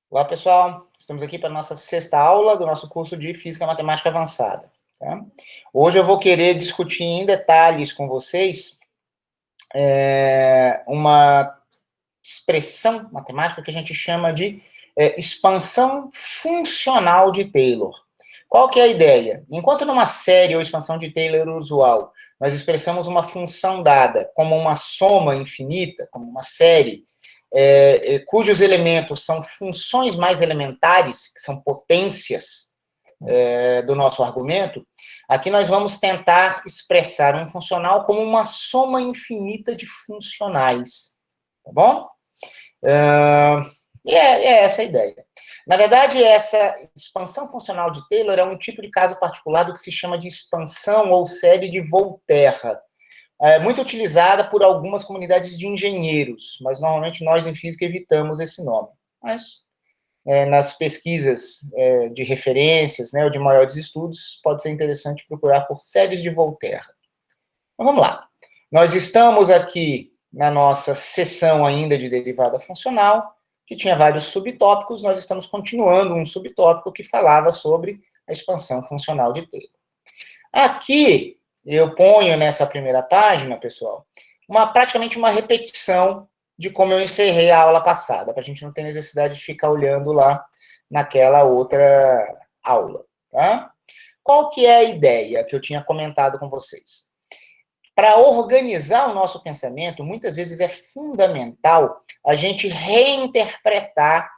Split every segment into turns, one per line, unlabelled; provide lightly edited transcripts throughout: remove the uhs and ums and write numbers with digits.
Olá, pessoal. Estamos aqui para a nossa sexta aula do nosso curso de Física Matemática Avançada. Tá? Hoje eu vou querer discutir em detalhes com vocês uma expressão matemática que a gente chama de expansão funcional de Taylor. Qual que é a ideia? Enquanto numa série ou expansão de Taylor usual, nós expressamos uma função dada como uma soma infinita, como uma série, cujos elementos são funções mais elementares, que são potências do nosso argumento, aqui nós vamos tentar expressar um funcional como uma soma infinita de funcionais, tá bom? É essa a ideia. Na verdade, essa expansão funcional de Taylor é um tipo de caso particular do que se chama de expansão ou série de Volterra, muito utilizada por algumas comunidades de engenheiros, mas normalmente nós em física evitamos esse nome. Mas nas pesquisas de referências, né, ou de maiores estudos, pode ser interessante procurar por séries de Volterra. Então vamos lá. Nós estamos aqui na nossa sessão ainda de derivada funcional, que tinha vários subtópicos, nós estamos continuando um subtópico que falava sobre a expansão funcional de Taylor. Aqui, eu ponho nessa primeira página, pessoal, praticamente uma repetição de como eu encerrei a aula passada, para a gente não ter necessidade de ficar olhando lá naquela outra aula, tá? Qual que é a ideia que eu tinha comentado com vocês? Para organizar o nosso pensamento, muitas vezes é fundamental a gente reinterpretar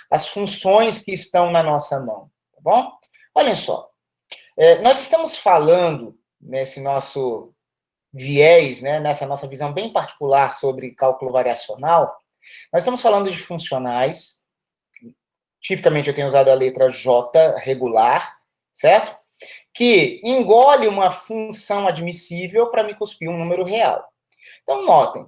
as funções que estão na nossa mão, tá bom? Olhem só, nós estamos falando nesse nosso viés, né, nessa nossa visão bem particular sobre cálculo variacional, nós estamos falando de funcionais, tipicamente eu tenho usado a letra J regular, certo? Que engole uma função admissível para me cuspir um número real. Então, notem,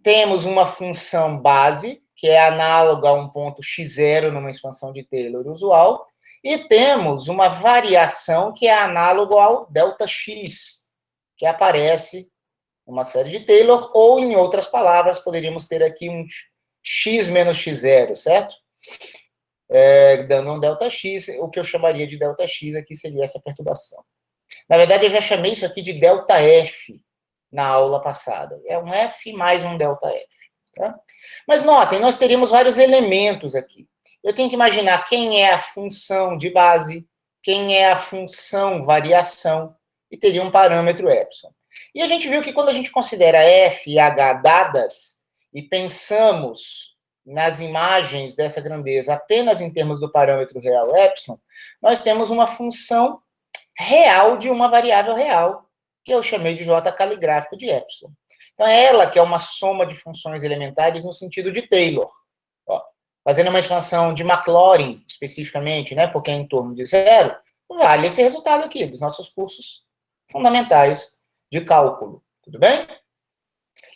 temos uma função base, que é análoga a um ponto x0 numa expansão de Taylor usual, e temos uma variação que é análoga ao ΔX, que aparece numa série de Taylor, ou, em outras palavras, poderíamos ter aqui um x menos x0, certo? Dando um ΔX, o que eu chamaria de ΔX aqui seria essa perturbação. Na verdade, eu já chamei isso aqui de ΔF na aula passada. É um F mais um ΔF. Tá? Mas notem, nós teríamos vários elementos aqui. Eu tenho que imaginar quem é a função de base, quem é a função variação, e teria um parâmetro epsilon. E a gente viu que quando a gente considera F e H dadas, e pensamos nas imagens dessa grandeza apenas em termos do parâmetro real epsilon, nós temos uma função real de uma variável real, que eu chamei de J caligráfico de epsilon. Então, é ela que é uma soma de funções elementares no sentido de Taylor. Ó, fazendo uma expansão de Maclaurin, especificamente, né, porque é em torno de zero, vale esse resultado aqui, dos nossos cursos fundamentais de cálculo. Tudo bem?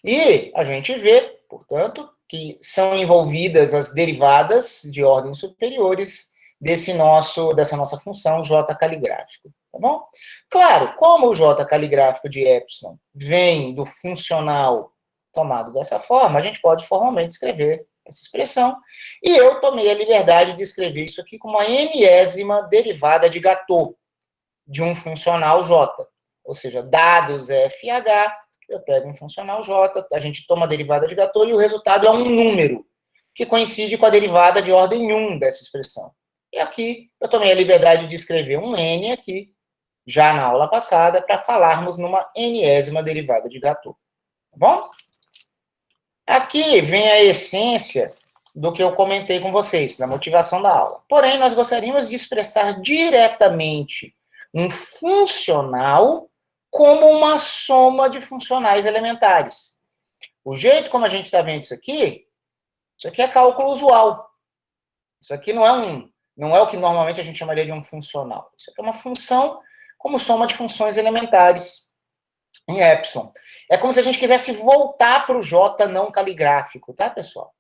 E a gente vê, portanto, que são envolvidas as derivadas de ordens superiores dessa nossa função J caligráfico, tá bom? Claro, como o J caligráfico de epsilon vem do funcional tomado dessa forma, a gente pode formalmente escrever essa expressão, e eu tomei a liberdade de escrever isso aqui como uma enésima derivada de Gatot, de um funcional J, ou seja, dados f e h, eu pego um funcional J, a gente toma a derivada de Gatot e o resultado é um número, que coincide com a derivada de ordem 1 dessa expressão. E aqui eu tomei a liberdade de escrever um n aqui, já na aula passada, para falarmos numa enésima derivada de Gatot. Tá bom? Aqui vem a essência do que eu comentei com vocês, da motivação da aula. Porém, nós gostaríamos de expressar diretamente um funcional como uma soma de funcionais elementares. O jeito como a gente está vendo isso aqui é cálculo usual. Isso aqui não é o que normalmente a gente chamaria de um funcional. Isso aqui é uma função como soma de funções elementares em epsilon. É como se a gente quisesse voltar para o J não caligráfico, tá, pessoal?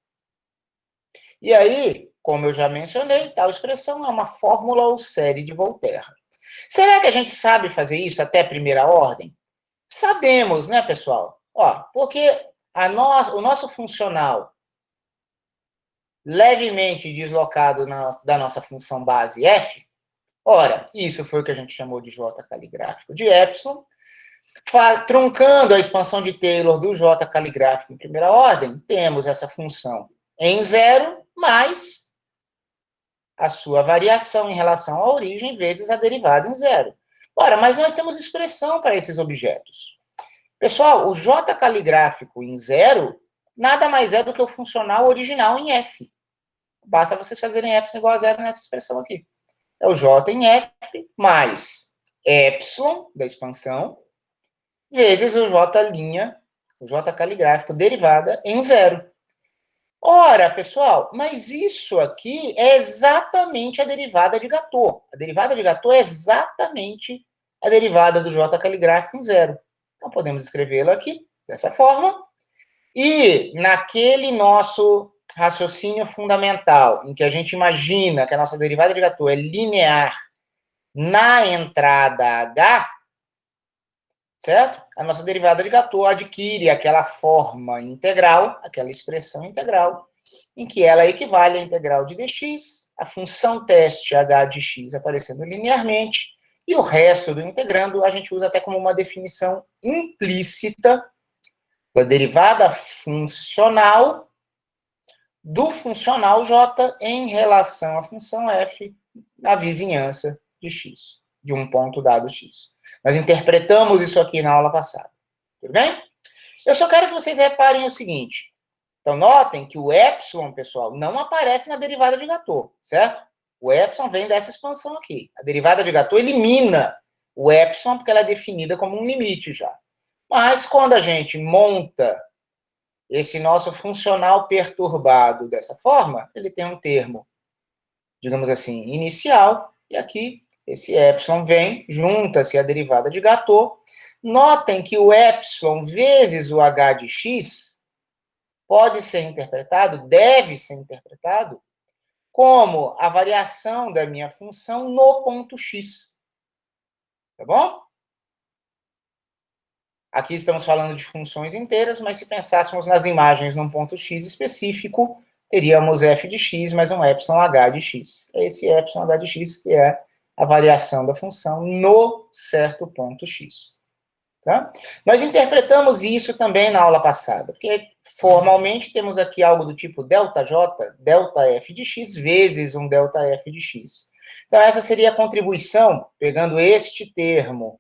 E aí, como eu já mencionei, tal expressão é uma fórmula ou série de Volterra. Será que a gente sabe fazer isso até primeira ordem? Sabemos, né, pessoal? Ó, porque o nosso funcional levemente deslocado da nossa função base f, ora, isso foi o que a gente chamou de J caligráfico de epsilon, truncando a expansão de Taylor do J caligráfico em primeira ordem, temos essa função em zero, mais a sua variação em relação à origem, vezes a derivada em zero. Ora, mas nós temos expressão para esses objetos. Pessoal, o J caligráfico em zero nada mais é do que o funcional original em F. Basta vocês fazerem epsilon igual a zero nessa expressão aqui. É o J em F mais epsilon da expansão, vezes o J', o J caligráfico derivada em zero. Ora, pessoal, mas isso aqui é exatamente a derivada de Gatot. A derivada de Gatot é exatamente a derivada do J caligráfico em zero. Então, podemos escrevê-lo aqui, dessa forma. E naquele nosso raciocínio fundamental, em que a gente imagina que a nossa derivada de Gatot é linear na entrada H, certo? A nossa derivada de Gatot adquire aquela forma integral, aquela expressão integral, em que ela equivale à integral de dx, a função teste h de x aparecendo linearmente, e o resto do integrando a gente usa até como uma definição implícita da derivada funcional do funcional j em relação à função f na vizinhança de x, de um ponto dado x. Nós interpretamos isso aqui na aula passada. Tudo bem? Eu só quero que vocês reparem o seguinte. Então, notem que o epsilon, pessoal, não aparece na derivada de Gatot, certo? O epsilon vem dessa expansão aqui. A derivada de Gatot elimina o epsilon porque ela é definida como um limite já. Mas, quando a gente monta esse nosso funcional perturbado dessa forma, ele tem um termo, digamos assim, inicial, e aqui esse epsilon vem, junta-se à derivada de Gatot. Notem que o epsilon vezes o h de x pode ser interpretado, deve ser interpretado, como a variação da minha função no ponto x. Tá bom? Aqui estamos falando de funções inteiras, mas se pensássemos nas imagens num ponto x específico, teríamos f de x mais um epsilon h de x. É esse epsilon h de x que é a variação da função no certo ponto x. Tá? Nós interpretamos isso também na aula passada, porque formalmente temos aqui algo do tipo ΔJ, delta f de x, vezes um delta f de x. Então, essa seria a contribuição, pegando este termo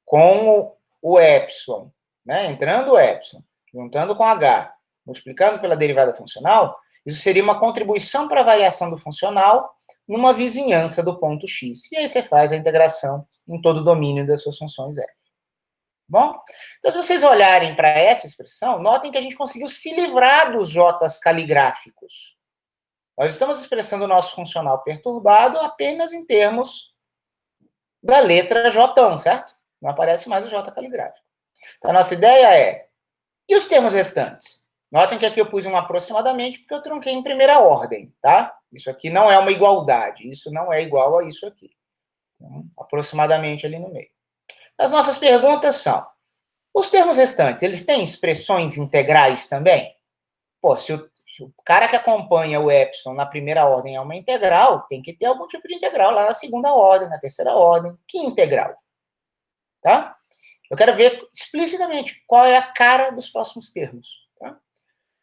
com o epsilon, né? Entrando o epsilon, juntando com h, multiplicando pela derivada funcional, isso seria uma contribuição para a variação do funcional numa vizinhança do ponto x. E aí você faz a integração em todo o domínio das suas funções f. Bom? Então, se vocês olharem para essa expressão, notem que a gente conseguiu se livrar dos j's caligráficos. Nós estamos expressando o nosso funcional perturbado apenas em termos da letra J, certo? Não aparece mais o J caligráfico. Então, a nossa ideia é, e os termos restantes? Notem que aqui eu pus um aproximadamente, porque eu trunquei em primeira ordem, tá? Isso aqui não é uma igualdade, isso não é igual a isso aqui. Então, aproximadamente ali no meio. As nossas perguntas são, os termos restantes, eles têm expressões integrais também? Pô, se o cara que acompanha o epsilon na primeira ordem é uma integral, tem que ter algum tipo de integral lá na segunda ordem, na terceira ordem. Que integral? Tá? Eu quero ver explicitamente qual é a cara dos próximos termos. Tá?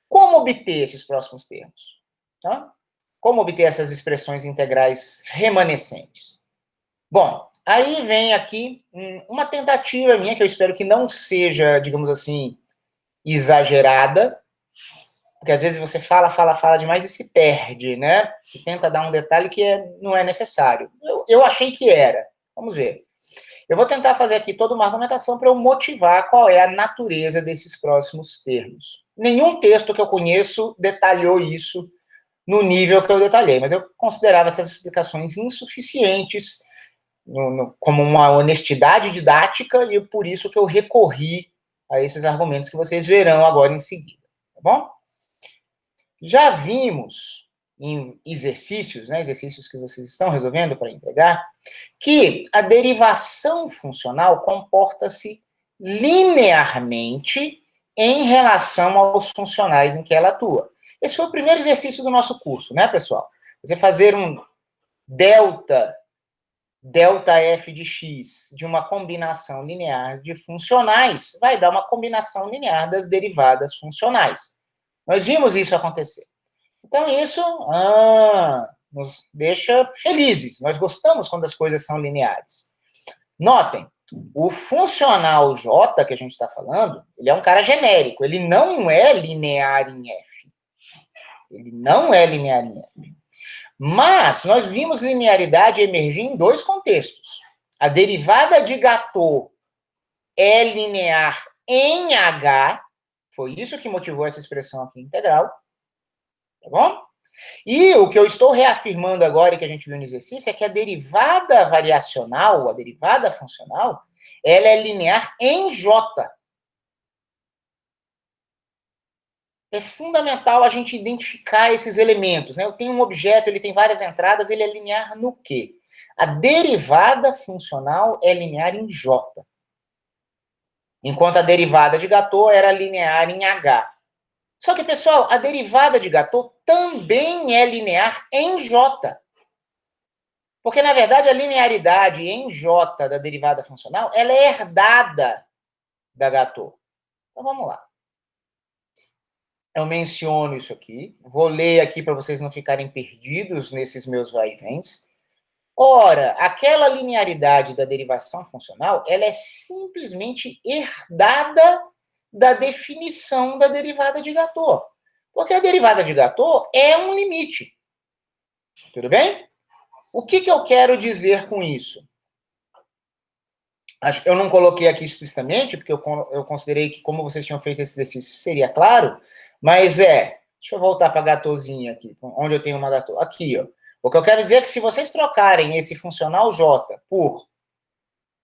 Como obter esses próximos termos? Tá? Como obter essas expressões integrais remanescentes? Bom, aí vem aqui uma tentativa minha, que eu espero que não seja, digamos assim, exagerada, porque às vezes você fala demais e se perde, né? Você tenta dar um detalhe que não é necessário. Eu achei que era. Vamos ver. Eu vou tentar fazer aqui toda uma argumentação para eu motivar qual é a natureza desses próximos termos. Nenhum texto que eu conheço detalhou isso no nível que eu detalhei, mas eu considerava essas explicações insuficientes como uma honestidade didática, e por isso que eu recorri a esses argumentos que vocês verão agora em seguida, tá bom? Já vimos em exercícios, né, exercícios que vocês estão resolvendo para entregar, que a derivação funcional comporta-se linearmente em relação aos funcionais em que ela atua. Esse foi o primeiro exercício do nosso curso, né, pessoal? Você fazer um delta f de x de uma combinação linear de funcionais vai dar uma combinação linear das derivadas funcionais. Nós vimos isso acontecer. Então, isso nos deixa felizes. Nós gostamos quando as coisas são lineares. Notem, o funcional J, que a gente está falando, ele é um cara genérico. Ele não é linear em F. Ele não é linear em F. Mas nós vimos linearidade emergir em dois contextos. A derivada de Gatot é linear em H, foi isso que motivou essa expressão aqui integral, tá bom? E o que eu estou reafirmando agora e que a gente viu no exercício é que a derivada variacional, a derivada funcional, ela é linear em J. É fundamental a gente identificar esses elementos, né? Eu tenho um objeto, ele tem várias entradas, ele é linear no quê? A derivada funcional é linear em J. Enquanto a derivada de Gatot era linear em H. Só que, pessoal, a derivada de Gatot também é linear em J. Porque, na verdade, a linearidade em J da derivada funcional, ela é herdada da Gatot. Então, vamos lá. Eu menciono isso aqui. Vou ler aqui para vocês não ficarem perdidos nesses meus vai e vens. Ora, aquela linearidade da derivação funcional, ela é simplesmente herdada da definição da derivada de Gatot. Porque a derivada de Gatot é um limite. Tudo bem? O que eu quero dizer com isso? Eu não coloquei aqui explicitamente, porque eu considerei que, como vocês tinham feito esse exercício, seria claro, mas deixa eu voltar para a Gatotzinha aqui, onde eu tenho uma Gatot. Aqui, ó. O que eu quero dizer é que se vocês trocarem esse funcional J por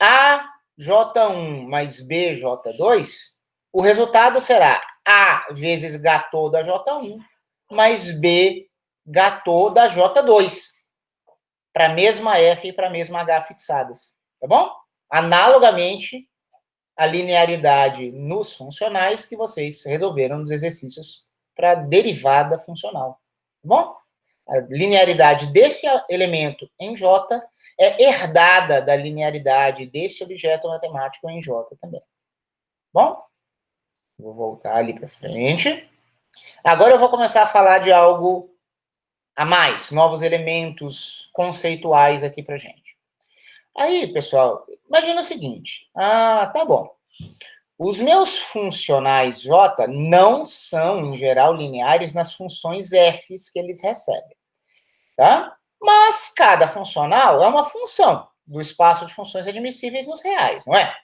AJ1 mais BJ2, o resultado será A vezes Gatot da J1 mais B Gatot da J2, para a mesma F e para a mesma H fixadas, tá bom? Analogamente, a linearidade nos funcionais que vocês resolveram nos exercícios para derivada funcional, tá bom? A linearidade desse elemento em J é herdada da linearidade desse objeto matemático em J também. Bom? Vou voltar ali para frente. Agora eu vou começar a falar de algo a mais, novos elementos conceituais aqui para gente. Aí, pessoal, imagina o seguinte. Tá bom. Os meus funcionais J não são, em geral, lineares nas funções f que eles recebem. Tá? Mas cada funcional é uma função do espaço de funções admissíveis nos reais, não é?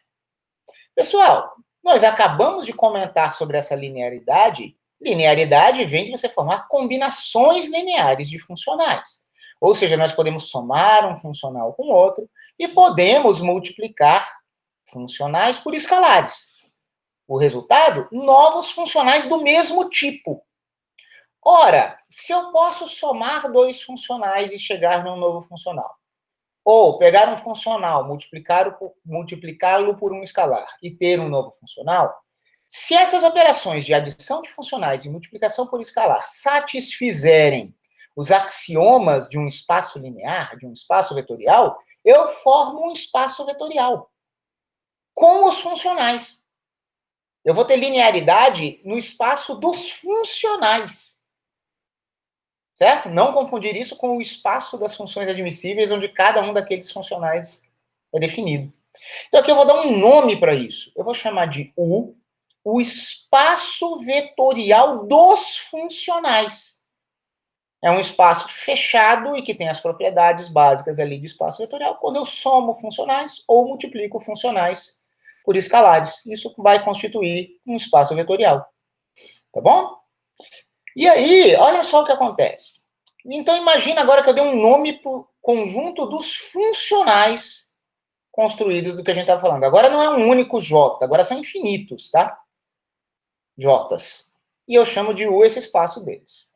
Pessoal, nós acabamos de comentar sobre essa linearidade. Linearidade vem de você formar combinações lineares de funcionais. Ou seja, nós podemos somar um funcional com outro e podemos multiplicar funcionais por escalares. O resultado, novos funcionais do mesmo tipo. Ora, se eu posso somar dois funcionais e chegar num novo funcional, ou pegar um funcional, multiplicá-lo por um escalar e ter um novo funcional, se essas operações de adição de funcionais e multiplicação por escalar satisfizerem os axiomas de um espaço linear, de um espaço vetorial, eu formo um espaço vetorial com os funcionais. Eu vou ter linearidade no espaço dos funcionais. Certo? Não confundir isso com o espaço das funções admissíveis, onde cada um daqueles funcionais é definido. Então, aqui eu vou dar um nome para isso. Eu vou chamar de U, o espaço vetorial dos funcionais. É um espaço fechado e que tem as propriedades básicas ali de espaço vetorial, quando eu somo funcionais ou multiplico funcionais por escalares. Isso vai constituir um espaço vetorial. Tá bom? E aí, olha só o que acontece. Então, imagina agora que eu dei um nome para o conjunto dos funcionais construídos do que a gente estava falando. Agora não é um único J, agora são infinitos, tá? J's. E eu chamo de U esse espaço deles.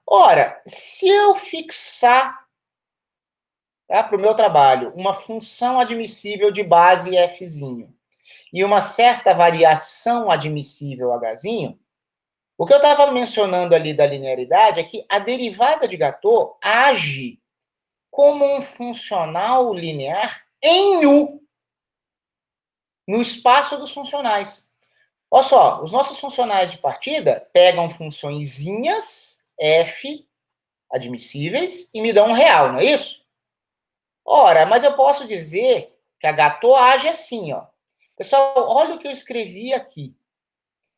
Ora, se eu fixar para o meu trabalho uma função admissível de base Fzinho e uma certa variação admissível Hzinho, O que eu estava mencionando ali da linearidade é que a derivada de Gatot age como um funcional linear em U, no espaço dos funcionais. Olha só, os nossos funcionais de partida pegam funçõezinhas f admissíveis e me dão um real, não é isso? Ora, mas eu posso dizer que a Gatot age assim, ó. Pessoal, olha o que eu escrevi aqui.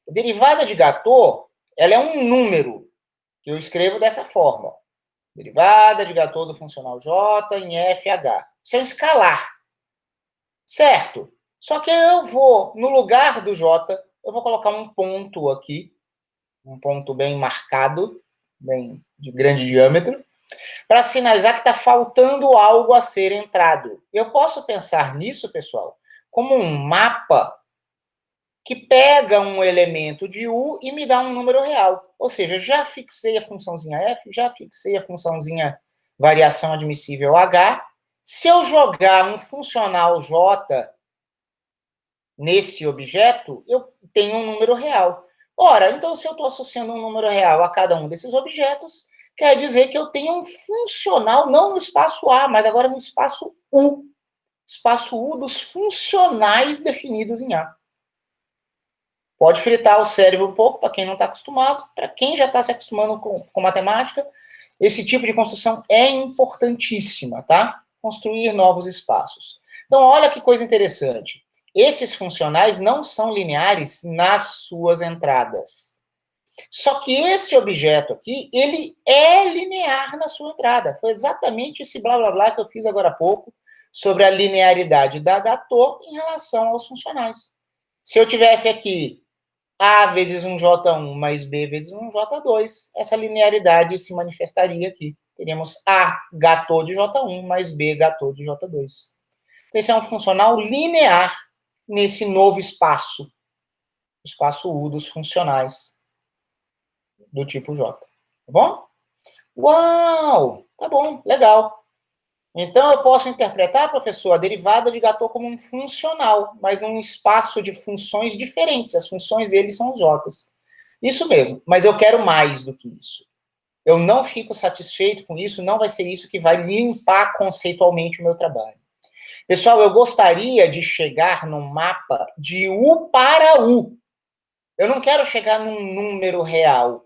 A derivada de Gatot, ela é um número, que eu escrevo dessa forma. Derivada de Gatot do funcional j em fh. Isso é um escalar, certo? Só que eu vou, no lugar do j, eu vou colocar um ponto aqui, um ponto bem marcado, bem de grande diâmetro, para sinalizar que está faltando algo a ser entrado. Eu posso pensar nisso, pessoal, como um mapa que pega um elemento de U e me dá um número real. Ou seja, já fixei a funçãozinha F, já fixei a funçãozinha variação admissível H. Se eu jogar um funcional J nesse objeto, eu tenho um número real. Ora, então se eu estou associando um número real a cada um desses objetos, quer dizer que eu tenho um funcional, não no espaço A, mas agora no espaço U. Espaço U dos funcionais definidos em A. Pode fritar o cérebro um pouco, para quem não está acostumado. Para quem já está se acostumando com matemática, esse tipo de construção é importantíssima, tá? Construir novos espaços. Então, olha que coisa interessante. Esses funcionais não são lineares nas suas entradas. Só que esse objeto aqui, ele é linear na sua entrada. Foi exatamente esse blá blá blá que eu fiz agora há pouco sobre a linearidade da Gatot em relação aos funcionais. Se eu tivesse aqui A vezes um J1 mais B vezes um J2, essa linearidade se manifestaria aqui. Teríamos A Gatot de J1 mais B Gatot de J2. Então, esse é um funcional linear nesse novo espaço, espaço U dos funcionais do tipo J. Tá bom? Uau! Tá bom, legal. Então, eu posso interpretar, professor, a derivada de Gatot como um funcional, mas num espaço de funções diferentes. As funções dele são os J's. Isso mesmo, mas eu quero mais do que isso. Eu não fico satisfeito com isso, não vai ser isso que vai limpar conceitualmente o meu trabalho. Pessoal, eu gostaria de chegar num mapa de U para U. Eu não quero chegar num número real.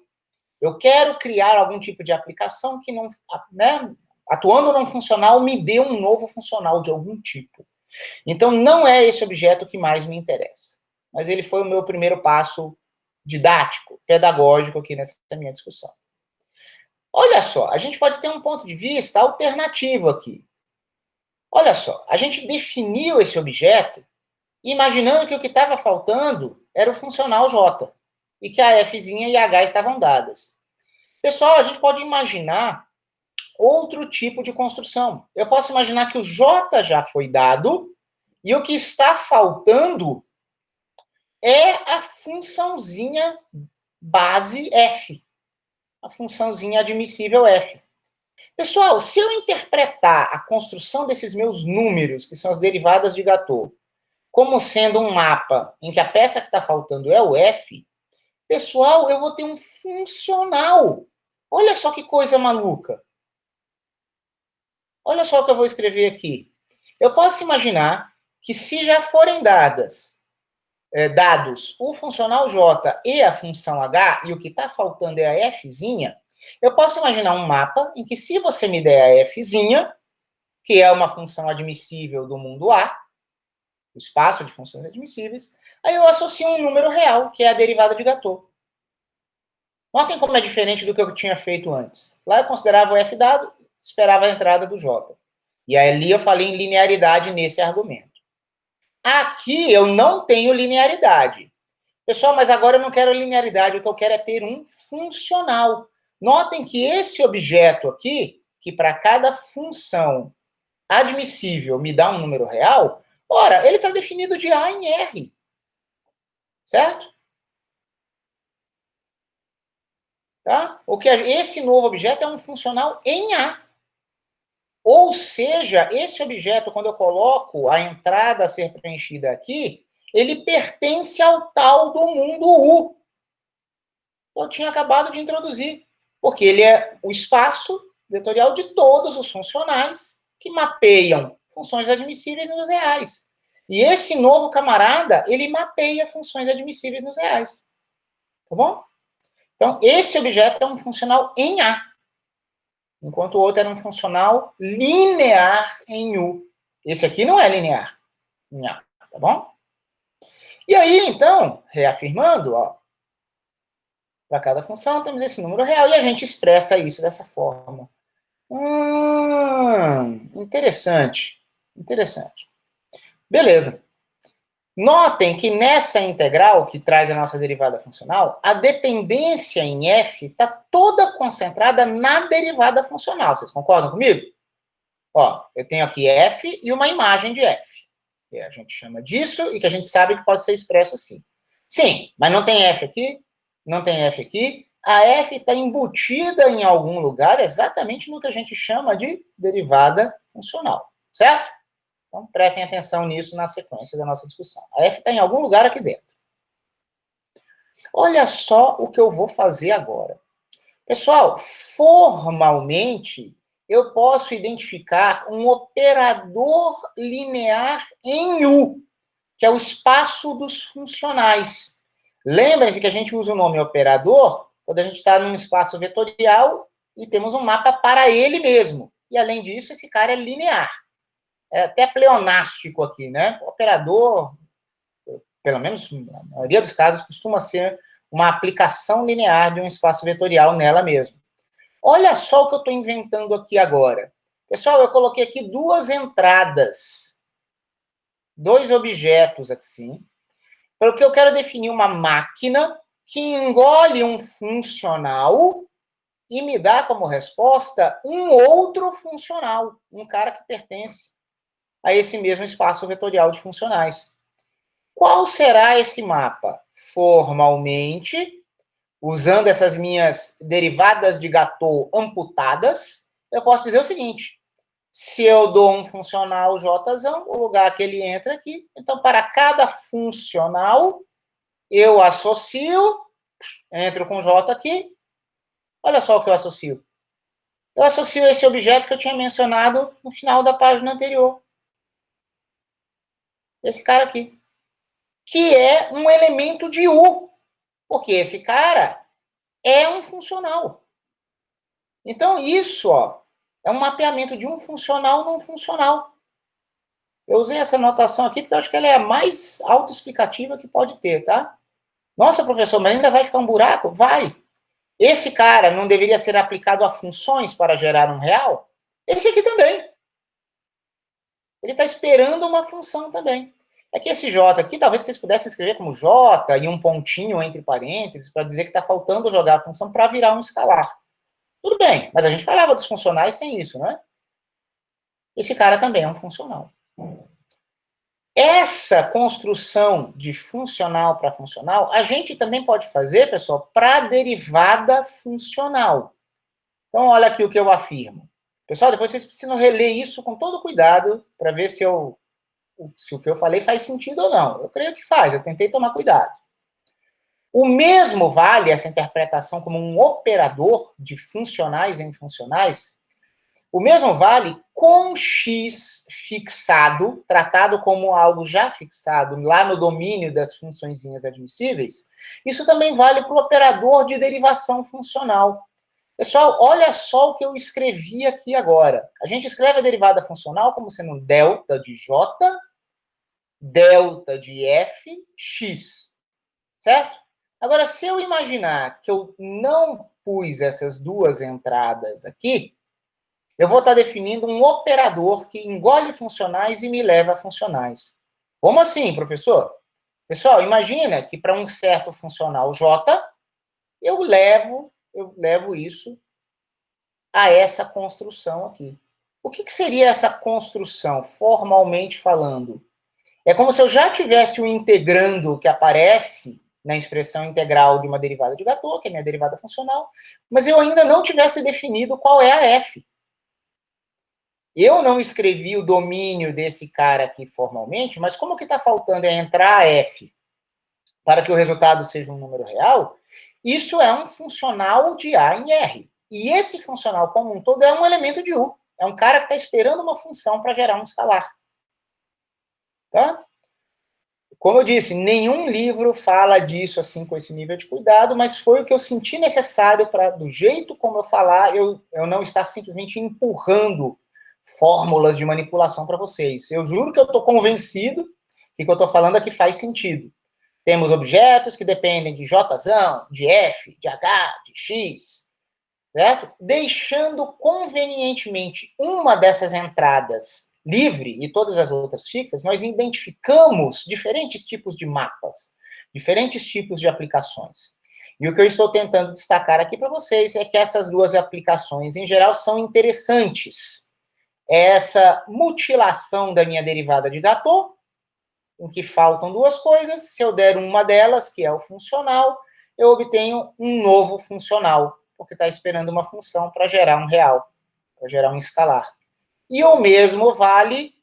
Eu quero criar algum tipo de aplicação que não, né, atuando num funcional, me dê um novo funcional de algum tipo. Então, não é esse objeto que mais me interessa. Mas ele foi o meu primeiro passo didático, pedagógico aqui nessa minha discussão. Olha só, a gente pode ter um ponto de vista alternativo aqui. Olha só, a gente definiu esse objeto imaginando que o que estava faltando era o funcional J, e que a Fzinha e a H estavam dadas. Pessoal, a gente pode imaginar outro tipo de construção. Eu posso imaginar que o J já foi dado, e o que está faltando é a funçãozinha base F, a funçãozinha admissível F. Pessoal, se eu interpretar a construção desses meus números, que são as derivadas de Gatot, como sendo um mapa em que a peça que está faltando é o F, pessoal, eu vou ter um funcional. Olha só que coisa maluca. Olha só o que eu vou escrever aqui. Eu posso imaginar que se já forem dados o funcional J e a função H, e o que está faltando é a Fzinha, eu posso imaginar um mapa em que se você me der a Fzinha, que é uma função admissível do mundo A, o espaço de funções admissíveis, aí eu associo um número real, que é a derivada de Gatot. Notem como é diferente do que eu tinha feito antes. Lá eu considerava o F dado, esperava a entrada do J. E ali eu falei em linearidade nesse argumento. Aqui eu não tenho linearidade. Pessoal, mas agora eu não quero linearidade, o que eu quero é ter um funcional. Notem que esse objeto aqui, que para cada função admissível me dá um número real, ora, ele está definido de A em R. Certo? Tá? Esse novo objeto é um funcional em A. Ou seja, esse objeto, quando eu coloco a entrada a ser preenchida aqui, ele pertence ao tal do mundo U. eu tinha acabado de introduzir, porque ele é o espaço vetorial de todos os funcionais que mapeiam funções admissíveis nos reais. E esse novo camarada, ele mapeia funções admissíveis nos reais. Tá bom? Então, esse objeto é um funcional em A, enquanto o outro era um funcional linear em U. Esse aqui não é linear em A, tá bom? E aí, então, reafirmando, ó, para cada função temos esse número real e a gente expressa isso dessa forma. Interessante. Interessante. Beleza. Notem que nessa integral, que traz a nossa derivada funcional, a dependência em f está toda concentrada na derivada funcional. Vocês concordam comigo? Ó, eu tenho aqui f e uma imagem de f. Que a gente chama disso e que a gente sabe que pode ser expresso assim. Sim, mas não tem f aqui, não tem f aqui. A f está embutida em algum lugar exatamente no que a gente chama de derivada funcional, certo? Então, prestem atenção nisso na sequência da nossa discussão. A f está em algum lugar aqui dentro. Olha só o que eu vou fazer agora. Pessoal, formalmente, eu posso identificar um operador linear em U, que é o espaço dos funcionais. Lembrem-se que a gente usa o nome operador quando a gente está num espaço vetorial e temos um mapa para ele mesmo. E, além disso, esse cara é linear. É até pleonástico aqui, né? O operador, pelo menos na maioria dos casos, costuma ser uma aplicação linear de um espaço vetorial nela mesmo. Olha só o que eu estou inventando aqui agora. Pessoal, eu coloquei aqui duas entradas, dois objetos assim, porque eu quero definir uma máquina que engole um funcional e me dá como resposta um outro funcional, um cara que pertence a esse mesmo espaço vetorial de funcionais. Qual será esse mapa? Formalmente, usando essas minhas derivadas de Gatot amputadas, eu posso dizer o seguinte: se eu dou um funcional Jzão, o lugar que ele entra aqui, então para cada funcional, eu associo, entro com J aqui, olha só o que eu associo. Eu associo esse objeto que eu tinha mencionado no final da página anterior. Esse cara aqui. Que é um elemento de U. Porque esse cara é um funcional. Então, isso, ó, é um mapeamento de um funcional num funcional. Eu usei essa notação aqui porque eu acho que ela é a mais autoexplicativa que pode ter, tá? Nossa, professor, mas ainda vai ficar um buraco? Vai. Esse cara não deveria ser aplicado a funções para gerar um real? Esse aqui também. Ele está esperando uma função também. É que esse J aqui, talvez vocês pudessem escrever como J e um pontinho entre parênteses para dizer que está faltando jogar a função para virar um escalar. Tudo bem, mas a gente falava dos funcionais sem isso, né? Esse cara também é um funcional. Essa construção de funcional para funcional, a gente também pode fazer, pessoal, para derivada funcional. Então, olha aqui o que eu afirmo. Pessoal, depois vocês precisam reler isso com todo cuidado para ver se o que eu falei faz sentido ou não. Eu creio que faz, eu tentei tomar cuidado. O mesmo vale essa interpretação como um operador de funcionais em funcionais. O mesmo vale com x fixado, tratado como algo já fixado, lá no domínio das funçõezinhas admissíveis. Isso também vale para o operador de derivação funcional. Pessoal, olha só o que eu escrevi aqui agora. A gente escreve a derivada funcional como sendo delta de j, delta de f, x. Certo? Agora, se eu imaginar que eu não pus essas duas entradas aqui, eu vou estar definindo um operador que engole funcionais e me leva a funcionais. Como assim, professor? Pessoal, imagina que para um certo funcional J, eu levo isso a essa construção aqui. O que seria essa construção, formalmente falando? É como se eu já tivesse um integrando que aparece na expressão integral de uma derivada de Gatot, que é a minha derivada funcional, mas eu ainda não tivesse definido qual é a f. Eu não escrevi o domínio desse cara aqui formalmente, mas como que está faltando é entrar a f para que o resultado seja um número real, Isso é um funcional de A em R. E esse funcional como um todo é um elemento de U. É um cara que está esperando uma função para gerar um escalar. Tá? Como eu disse, nenhum livro fala disso assim com esse nível de cuidado, mas foi o que eu senti necessário para, do jeito como eu falar, eu não estar simplesmente empurrando fórmulas de manipulação para vocês. Eu juro que eu estou convencido que o que eu estou falando aqui faz sentido. Temos objetos que dependem de Jzão, de F, de H, de X, certo? Deixando convenientemente uma dessas entradas livre e todas as outras fixas, nós identificamos diferentes tipos de mapas, diferentes tipos de aplicações. E o que eu estou tentando destacar aqui para vocês é que essas duas aplicações, em geral, são interessantes. Essa mutilação da minha derivada de Gatot, em que faltam duas coisas, se eu der uma delas, que é o funcional, eu obtenho um novo funcional, porque está esperando uma função para gerar um real, para gerar um escalar. E o mesmo vale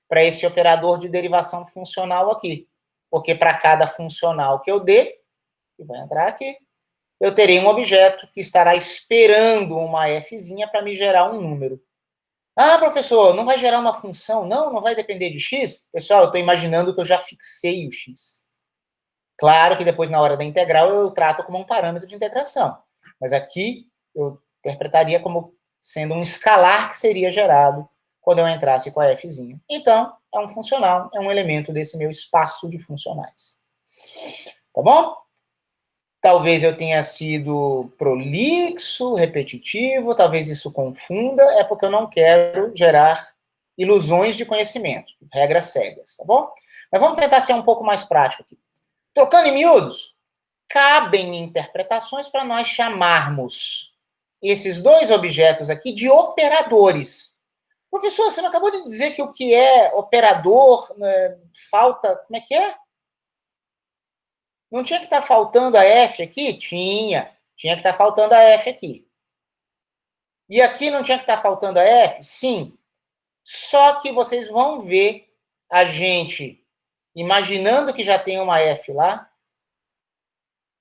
para esse operador de derivação funcional aqui, porque para cada funcional que eu dê, que vai entrar aqui, eu terei um objeto que estará esperando uma fzinha para me gerar um número. Ah, professor, não vai gerar uma função? Não, não vai depender de x? Pessoal, eu estou imaginando que eu já fixei o x. Claro que depois, na hora da integral, eu trato como um parâmetro de integração. Mas aqui, eu interpretaria como sendo um escalar que seria gerado quando eu entrasse com a fzinha. Então, é um funcional, é um elemento desse meu espaço de funcionais. Tá bom? Talvez eu tenha sido prolixo, repetitivo, talvez isso confunda, é porque eu não quero gerar ilusões de conhecimento, regras cegas, tá bom? Mas vamos tentar ser um pouco mais prático aqui. Trocando em miúdos, cabem interpretações para nós chamarmos esses dois objetos aqui de operadores. Professor, você não acabou de dizer que o que é operador, né, falta... Como é que é? Não tinha que estar faltando a F aqui? Tinha. Tinha que estar faltando a F aqui. E aqui não tinha que estar faltando a F? Sim. Só que vocês vão ver a gente imaginando que já tem uma F lá.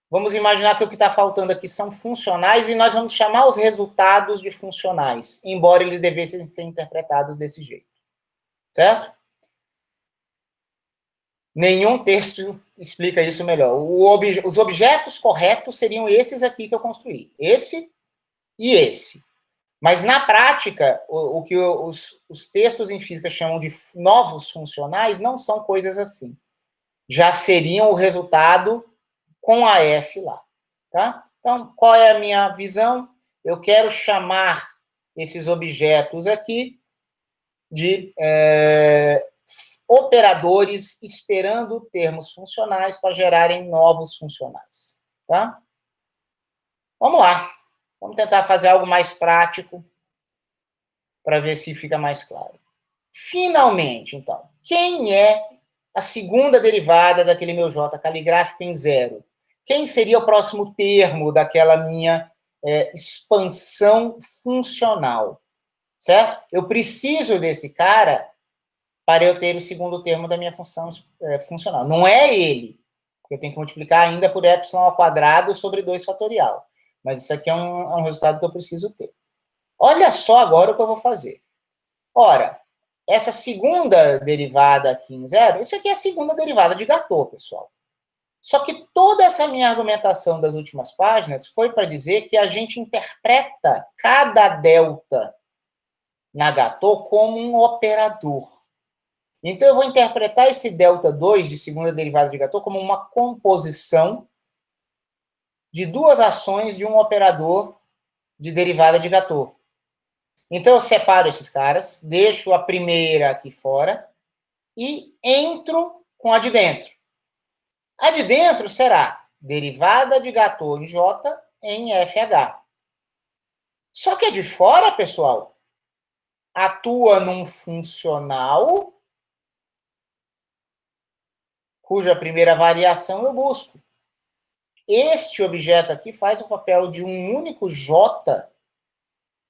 Vamos imaginar que o que está faltando aqui são funcionais e nós vamos chamar os resultados de funcionais, embora eles devessem ser interpretados desse jeito. Certo? Nenhum texto explica isso melhor. Os objetos corretos seriam esses aqui que eu construí. Esse e esse. Mas, na prática, o que os textos em física chamam de novos funcionais não são coisas assim. Já seriam o resultado com a F lá. Tá? Então, qual é a minha visão? Eu quero chamar esses objetos aqui de operadores esperando termos funcionais para gerarem novos funcionais. Tá? Vamos lá. Vamos tentar fazer algo mais prático para ver se fica mais claro. Finalmente, então, quem é a segunda derivada daquele meu J caligráfico em zero? Quem seria o próximo termo daquela minha expansão funcional? Certo? Eu preciso desse cara para eu ter o segundo termo da minha função funcional. Não é ele. Eu tenho que multiplicar ainda por epsilon ao quadrado sobre 2 fatorial. Mas isso aqui é um resultado que eu preciso ter. Olha só agora o que eu vou fazer. Ora, essa segunda derivada aqui em zero, isso aqui é a segunda derivada de Gatot, pessoal. Só que toda essa minha argumentação das últimas páginas foi para dizer que a gente interpreta cada delta na Gatot como um operador. Então, eu vou interpretar esse delta 2 de segunda derivada de Gatot como uma composição de duas ações de um operador de derivada de Gatot. Então, eu separo esses caras, deixo a primeira aqui fora e entro com a de dentro. A de dentro será derivada de Gatot em J em FH. Só que a de fora, pessoal, atua num funcional cuja primeira variação eu busco. Este objeto aqui faz o papel de um único J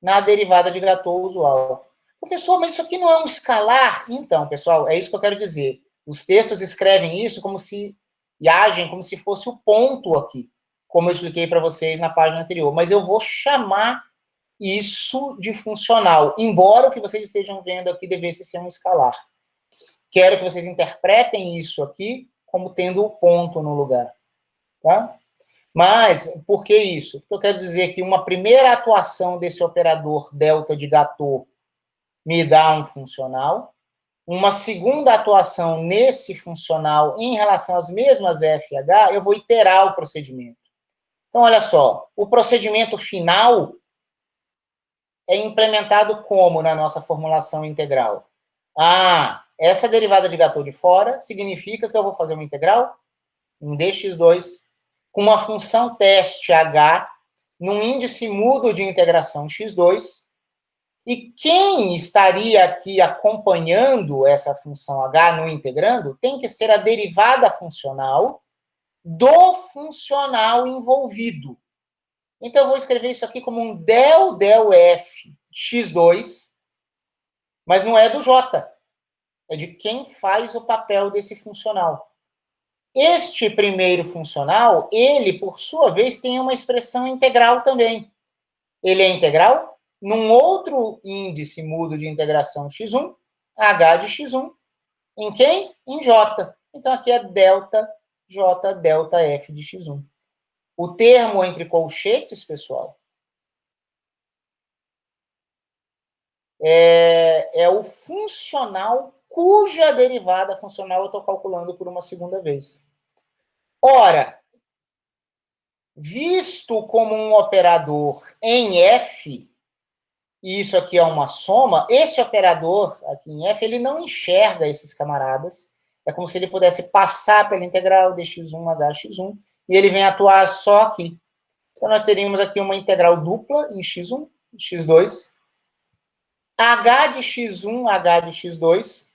na derivada de Gatot usual. Professor, mas isso aqui não é um escalar? Então, pessoal, é isso que eu quero dizer. Os textos escrevem isso como se... e agem como se fosse o ponto aqui. como eu expliquei para vocês na página anterior. Mas eu vou chamar isso de funcional, embora o que vocês estejam vendo aqui devesse ser um escalar. Quero que vocês interpretem isso aqui como tendo o ponto no lugar, tá? Mas, por que isso? Porque eu quero dizer que uma primeira atuação desse operador delta de Gatot me dá um funcional, uma segunda atuação nesse funcional em relação às mesmas FH, eu vou iterar o procedimento. Então, olha só, o procedimento final é implementado como na nossa formulação integral? Ah, essa derivada de Gatot de fora significa que eu vou fazer uma integral em dx2 com uma função teste h num índice mudo de integração x2, e quem estaria aqui acompanhando essa função h no integrando tem que ser a derivada funcional do funcional envolvido. Então, eu vou escrever isso aqui como um del f x2, mas não é do j, é de quem faz o papel desse funcional. Este primeiro funcional, ele, por sua vez, tem uma expressão integral também. Ele é integral num outro índice mudo de integração x1, h de x1, em quem? Em j. Então, aqui é delta j, delta f de x1. O termo entre colchetes, pessoal, é o funcional cuja derivada funcional eu estou calculando por uma segunda vez. Ora, visto como um operador em f, e isso aqui é uma soma, esse operador aqui em f, ele não enxerga esses camaradas. É como se ele pudesse passar pela integral dx1 hx1, e ele vem atuar só aqui. Então, nós teríamos aqui uma integral dupla em x1, x2, h de x1, h de x2,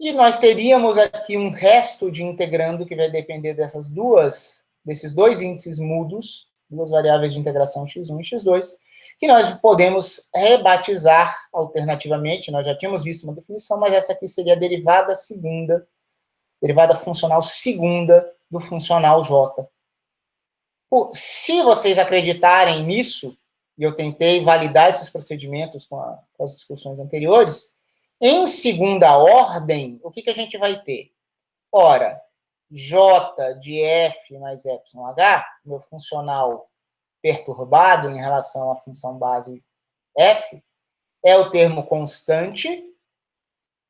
e nós teríamos aqui um resto de integrando que vai depender desses dois índices mudos, duas variáveis de integração x1 e x2, que nós podemos rebatizar alternativamente. Nós já tínhamos visto uma definição, mas essa aqui seria a derivada segunda, derivada funcional segunda do funcional j. Se vocês acreditarem nisso, e eu tentei validar esses procedimentos com as discussões anteriores, em segunda ordem, o que a gente vai ter? Ora, j de f mais εh, meu funcional perturbado em relação à função base f, é o termo constante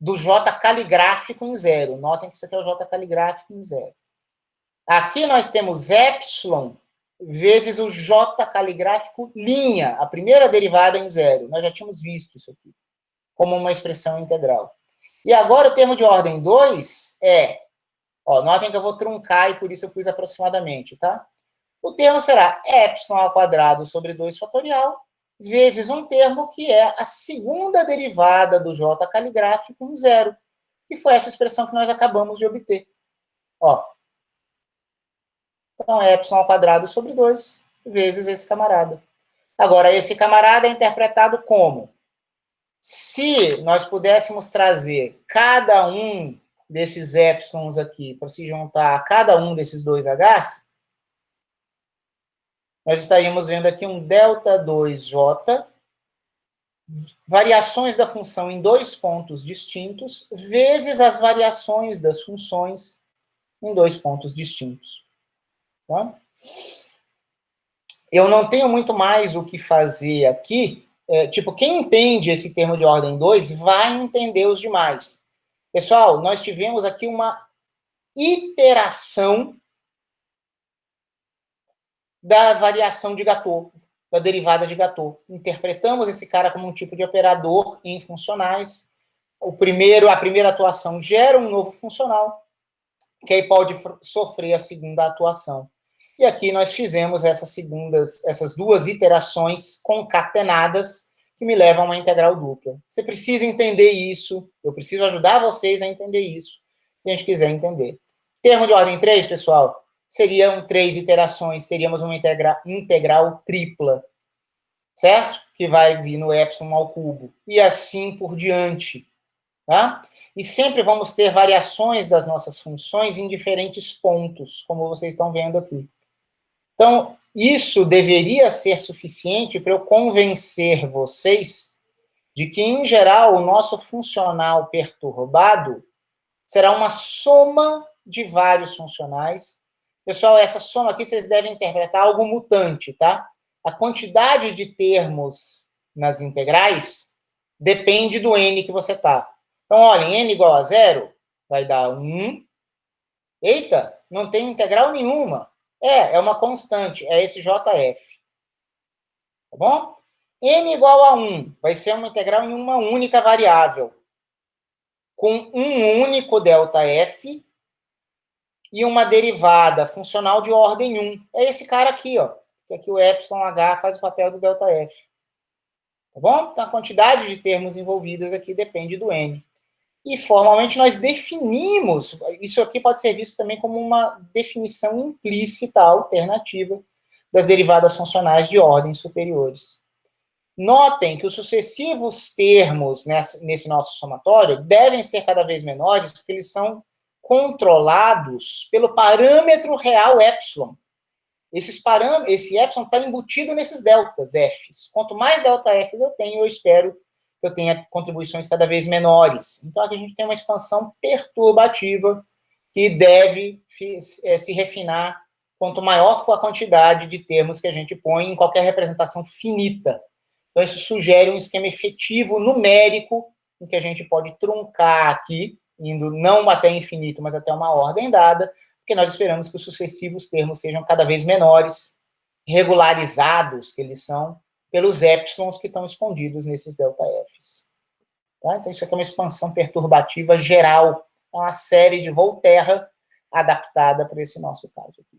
do j caligráfico em zero. Notem que isso aqui é o j caligráfico em zero. Aqui nós temos epsilon vezes o j caligráfico linha, a primeira derivada em zero. Nós já tínhamos visto isso aqui, como uma expressão integral. E agora o termo de ordem 2 é... notem que eu vou truncar e por isso eu pus aproximadamente, tá? O termo será epsilon ao quadrado sobre 2 fatorial, vezes um termo que é a segunda derivada do j caligráfico em zero, que foi essa expressão que nós acabamos de obter. Então, é epsilon ao quadrado sobre 2, vezes esse camarada. Agora, esse camarada é interpretado como? Se nós pudéssemos trazer cada um desses epsilons aqui para se juntar a cada um desses dois h's, nós estaríamos vendo aqui um delta 2j, variações da função em dois pontos distintos, vezes as variações das funções em dois pontos distintos. Tá? Eu não tenho muito mais o que fazer aqui. Quem entende esse termo de ordem 2 vai entender os demais. Pessoal, nós tivemos aqui uma iteração da variação de Gatot, da derivada de Gatot. Interpretamos esse cara como um tipo de operador em funcionais. A primeira atuação gera um novo funcional, que aí pode sofrer a segunda atuação. E aqui nós fizemos essas duas iterações concatenadas que me levam a uma integral dupla. Você precisa entender isso, eu preciso ajudar vocês a entender isso, se a gente quiser entender. Termo de ordem 3, pessoal, seriam 3 iterações, teríamos uma integral tripla, certo? Que vai vir no epsilon ao cubo, e assim por diante, tá? E sempre vamos ter variações das nossas funções em diferentes pontos, como vocês estão vendo aqui. Então, isso deveria ser suficiente para eu convencer vocês de que, em geral, o nosso funcional perturbado será uma soma de vários funcionais. Pessoal, essa soma aqui vocês devem interpretar algo mutante, tá? A quantidade de termos nas integrais depende do n que você tá. Então, olha, n igual a 0 vai dar 1. Eita, não tem integral nenhuma. É uma constante, é esse JF. Tá bom? N igual a 1 vai ser uma integral em uma única variável, com um único ΔF e uma derivada funcional de ordem 1. É esse cara aqui, ó. Que aqui o εh faz o papel do ΔF. Tá bom? Então, a quantidade de termos envolvidas aqui depende do N. E, formalmente, nós definimos, isso aqui pode ser visto também como uma definição implícita alternativa das derivadas funcionais de ordens superiores. Notem que os sucessivos termos nesse nosso somatório devem ser cada vez menores, porque eles são controlados pelo parâmetro real epsilon. Esse epsilon está embutido nesses deltas Fs. Quanto mais delta Fs eu tenho, eu espero que eu tenha contribuições cada vez menores. Então, aqui a gente tem uma expansão perturbativa que deve se refinar quanto maior for a quantidade de termos que a gente põe em qualquer representação finita. Então, isso sugere um esquema efetivo numérico em que a gente pode truncar aqui, indo não até infinito, mas até uma ordem dada, porque nós esperamos que os sucessivos termos sejam cada vez menores, regularizados, que eles são, pelos épsilons que estão escondidos nesses ΔFs. Tá? Então, isso aqui é uma expansão perturbativa geral, uma série de Volterra adaptada para esse nosso caso aqui.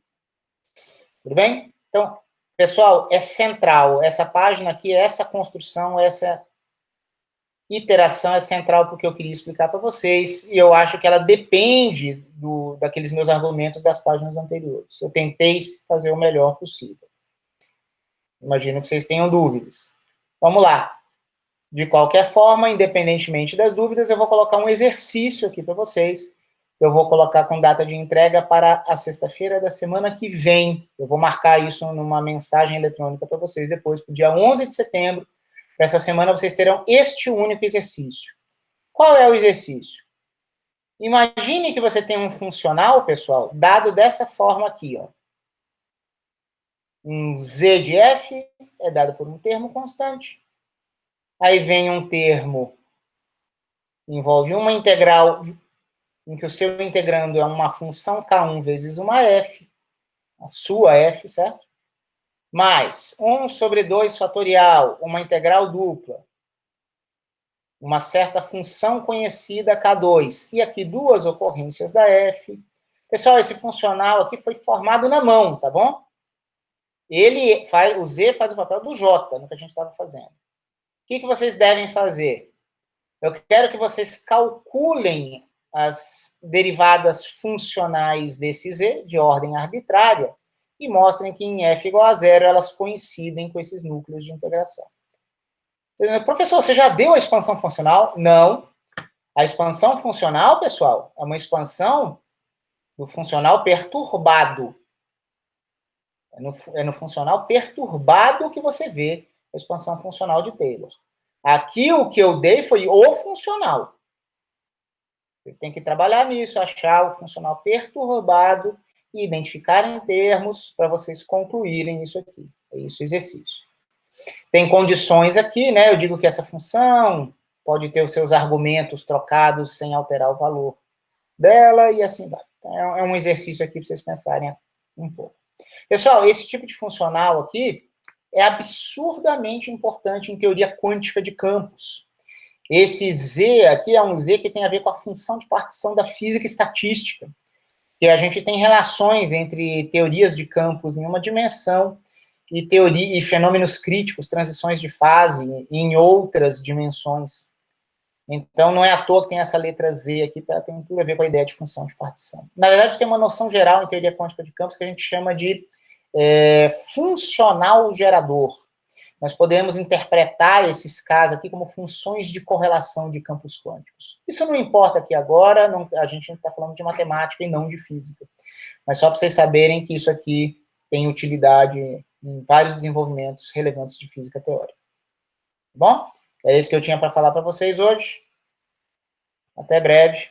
Tudo bem? Então, pessoal, é central. Essa página aqui, essa construção, essa iteração é central porque eu queria explicar para vocês, e eu acho que ela depende daqueles meus argumentos das páginas anteriores. Eu tentei fazer o melhor possível. Imagino que vocês tenham dúvidas. Vamos lá. De qualquer forma, independentemente das dúvidas, eu vou colocar um exercício aqui para vocês. Eu vou colocar com data de entrega para a sexta-feira da semana que vem. Eu vou marcar isso numa mensagem eletrônica para vocês depois, para o dia 11 de setembro. Para essa semana, vocês terão este único exercício. Qual é o exercício? Imagine que você tem um funcional, pessoal, dado dessa forma aqui, ó. Um z de f é dado por um termo constante. Aí vem um termo, envolve uma integral, em que o seu integrando é uma função k1 vezes uma f, a sua f, certo? Mais 1 sobre 2 fatorial, uma integral dupla, uma certa função conhecida k2, e aqui duas ocorrências da f. Pessoal, esse funcional aqui foi formado na mão, tá bom? O z faz o papel do j, no que a gente estava fazendo. O que vocês devem fazer? Eu quero que vocês calculem as derivadas funcionais desse z, de ordem arbitrária, e mostrem que em f igual a 0, elas coincidem com esses núcleos de integração. Professor, você já deu a expansão funcional? Não. A expansão funcional, pessoal, é uma expansão do funcional perturbado. É no funcional perturbado que você vê a expansão funcional de Taylor. Aqui o que eu dei foi o funcional. Vocês têm que trabalhar nisso, achar o funcional perturbado e identificar em termos para vocês concluírem isso aqui. É isso o exercício. Tem condições aqui, né? Eu digo que essa função pode ter os seus argumentos trocados sem alterar o valor dela e assim vai. Então, é um exercício aqui para vocês pensarem um pouco. Pessoal, esse tipo de funcional aqui é absurdamente importante em teoria quântica de campos. Esse Z aqui é um Z que tem a ver com a função de partição da física estatística, que a gente tem relações entre teorias de campos em uma dimensão e fenômenos críticos, transições de fase em outras dimensões. Então, não é à toa que tem essa letra Z aqui, tem tudo a ver com a ideia de função de partição. Na verdade, tem uma noção geral em teoria quântica de campos que a gente chama de funcional gerador. Nós podemos interpretar esses casos aqui como funções de correlação de campos quânticos. Isso não importa aqui agora, a gente está falando de matemática e não de física. Mas só para vocês saberem que isso aqui tem utilidade em vários desenvolvimentos relevantes de física teórica. Bom, é isso que eu tinha para falar para vocês hoje. Até breve.